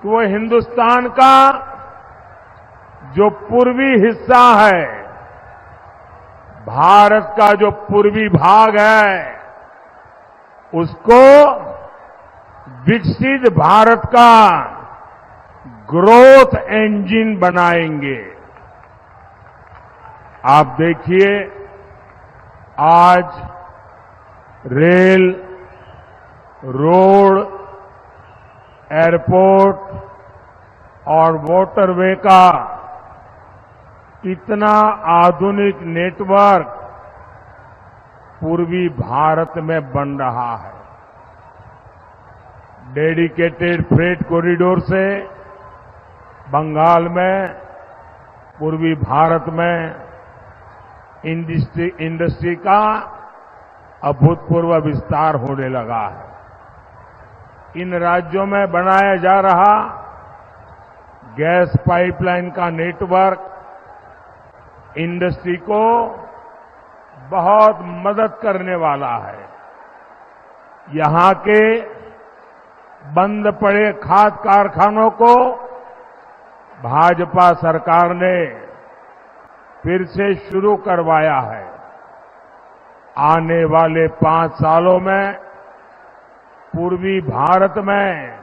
कि वो हिंदुस्तान का जो पूर्वी हिस्सा है, भारत का जो पूर्वी भाग है, उसको विकसित भारत का ग्रोथ इंजन बनाएंगे। आप देखिए, आज रेल, रोड, एयरपोर्ट और वाटरवे का इतना आधुनिक नेटवर्क पूर्वी भारत में बन रहा है। डेडिकेटेड फ्रेट कॉरिडोर से बंगाल में, पूर्वी भारत में इंडस्ट्री का अभूतपूर्व विस्तार होने लगा है। इन राज्यों में बनाया जा रहा गैस पाइपलाइन का नेटवर्क इंडस्ट्री को बहुत मदद करने वाला है। यहां के बंद पड़े खाद कारखानों को भाजपा सरकार ने फिर से शुरू करवाया है। आने वाले 5 सालों में पूर्वी भारत में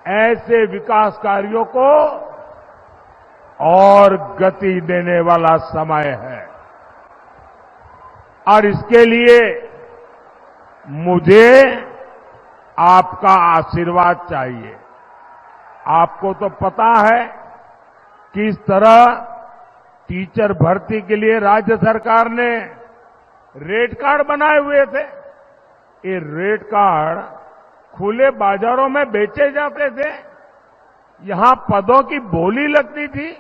ऐसे विकास कार्यों को और गति देने वाला समय है और इसके लिए मुझे आपका आशीर्वाद चाहिए। आपको तो पता है किस तरह टीचर भर्ती के लिए राज्य सरकार ने रेट कार्ड बनाए हुए थे। ये रेट कार्ड खुले बाजारों में बेचे जाते थे, यहां पदों की बोली लगती थी।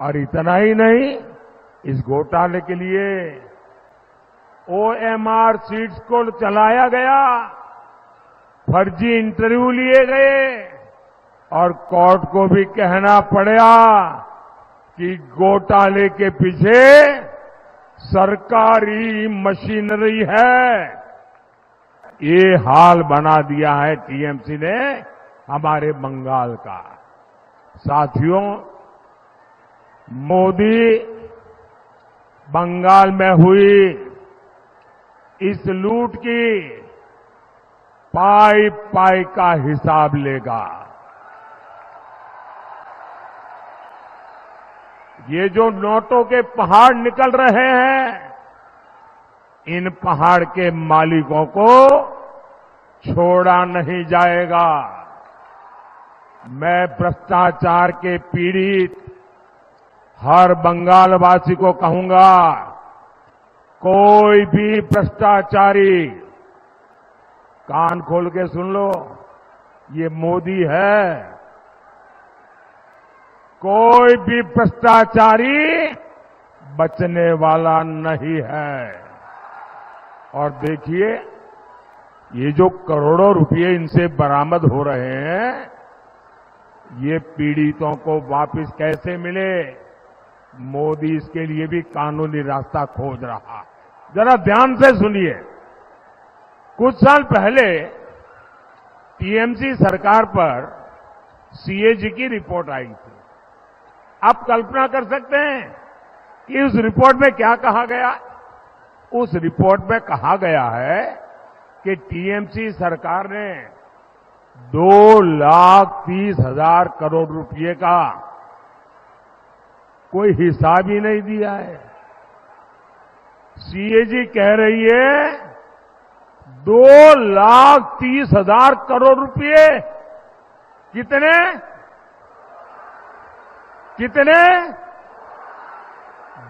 और इतना ही नहीं, इस घोटाले के लिए ओएमआर सीट्स को चलाया गया, फर्जी इंटरव्यू लिए गए और कोर्ट को भी कहना पड़ा कि घोटाले के पीछे सरकारी मशीनरी है। ये हाल बना दिया है टीएमसी ने हमारे बंगाल का। साथियों, मोदी बंगाल में हुई इस लूट की पाई पाई का हिसाब लेगा। ये जो नोटों के पहाड़ निकल रहे हैं, इन पहाड़ के मालिकों को छोड़ा नहीं जाएगा। मैं भ्रष्टाचार के पीड़ित हर बंगालवासी को कहूंगा, कोई भी भ्रष्टाचारी, कान खोल के सुन लो, ये मोदी है, कोई भी भ्रष्टाचारी बचने वाला नहीं है। और देखिए, ये जो करोड़ों रुपए इनसे बरामद हो रहे हैं, ये पीड़ितों को वापस कैसे मिले, मोदी इसके लिए भी कानूनी रास्ता खोज रहा। जरा ध्यान से सुनिए। कुछ साल पहले टीएमसी सरकार पर सीएजी की रिपोर्ट आई थी। आप कल्पना कर सकते हैं कि उस रिपोर्ट में क्या कहा गया? उस रिपोर्ट में कहा गया है कि टीएमसी सरकार ने 2,30,000 करोड़ रुपए का कोई हिसाब ही नहीं दिया है। सीएजी कह रही है 2,30,000 करोड़ रुपए। कितने कितने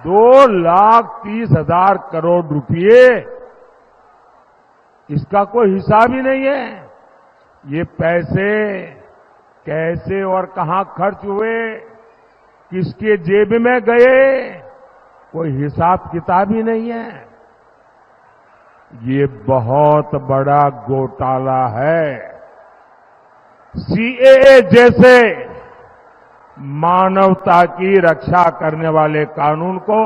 2,30,000 करोड़ रुपए। इसका कोई हिसाब ही नहीं है। ये पैसे कैसे और कहां खर्च हुए, किसके जेब में गए, कोई हिसाब किताब ही नहीं है। ये बहुत बड़ा घोटाला है। सीएए जैसे मानवता की रक्षा करने वाले कानून को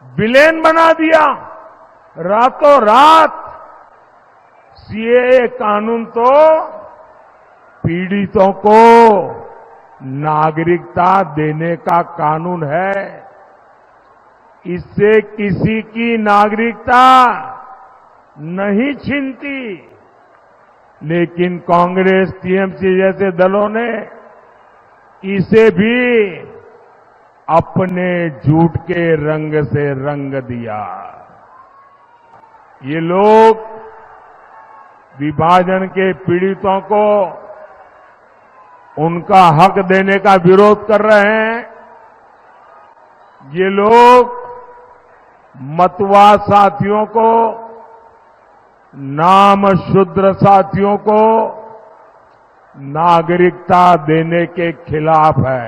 विलेन बना दिया। रातों रात सीएए कानून तो पीड़ितों को नागरिकता देने का कानून है। इससे किसी की नागरिकता नहीं छीनती, लेकिन कांग्रेस, टीएमसी जैसे दलों ने इसे भी अपने झूठ के रंग से रंग दिया। ये लोग विभाजन के पीड़ितों को उनका हक देने का विरोध कर रहे हैं। ये लोग मतवा साथियों को, नाम शूद्र साथियों को नागरिकता देने के खिलाफ है।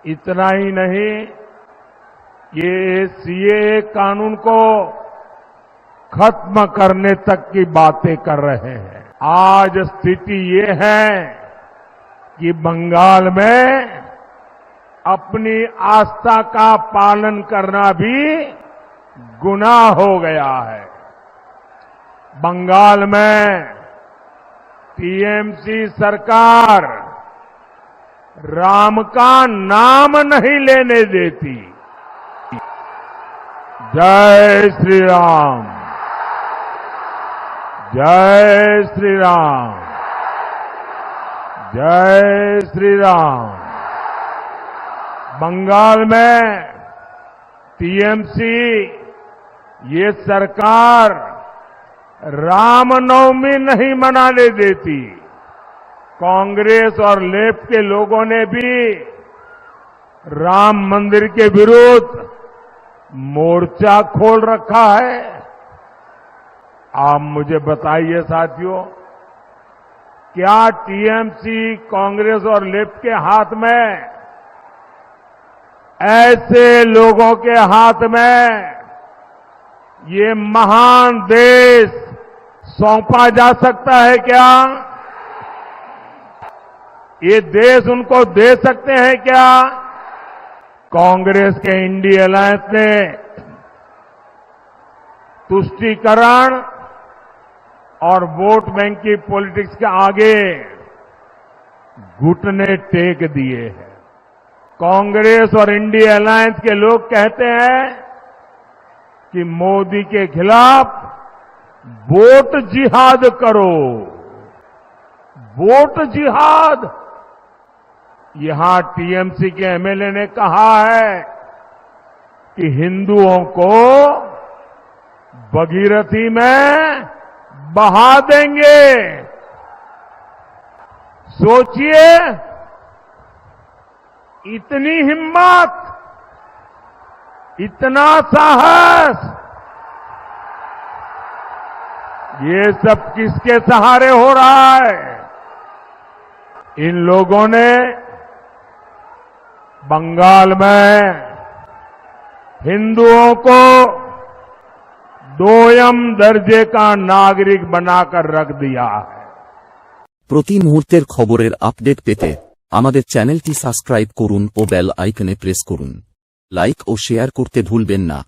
इतना ही नहीं, ये सीएए कानून को खत्म करने तक की बातें कर रहे हैं। आज स्थिति ये है कि बंगाल में अपनी आस्था का पालन करना भी गुनाह हो गया है। बंगाल में टीएमसी सरकार राम का नाम नहीं लेने देती। जय श्री राम, जय श्री राम, जय श्री राम। बंगाल में टीएमसी ये सरकार रामनवमी नहीं मनाने देती। कांग्रेस और लेफ्ट के लोगों ने भी राम मंदिर के विरुद्ध मोर्चा खोल रखा है। आप मुझे बताइए साथियों, क्या टीएमसी, कांग्रेस और लेफ्ट के हाथ में, ऐसे लोगों के हाथ में ये महान देश सौंपा जा सकता है क्या? ये देश उनको दे सकते हैं क्या? कांग्रेस के इंडिया अलायंस ने तुष्टीकरण और वोट बैंक की पॉलिटिक्स के आगे घुटने टेक दिए हैं। कांग्रेस और इंडिया अलायंस के लोग कहते हैं कि मोदी के खिलाफ वोट जिहाद करो, वोट जिहाद। यहां टीएमसी के एमएलए ने कहा है कि हिंदुओं को भगीरथी में बहा देंगे। सोचिए, इतनी हिम्मत, इतना साहस, ये सब किसके सहारे हो रहा है? इन लोगों ने बंगाल में हिंदुओं को दोयम दर्जे का नागरिक बनाकर रख दिया है। প্রতি মুহূর্তের খবরের আপডেট পেতে আমাদের চ্যানেলটি সাবস্ক্রাইব করুন ও বেল আইকনে প্রেস করুন। লাইক ও শেয়ার করতে ভুলবেন না।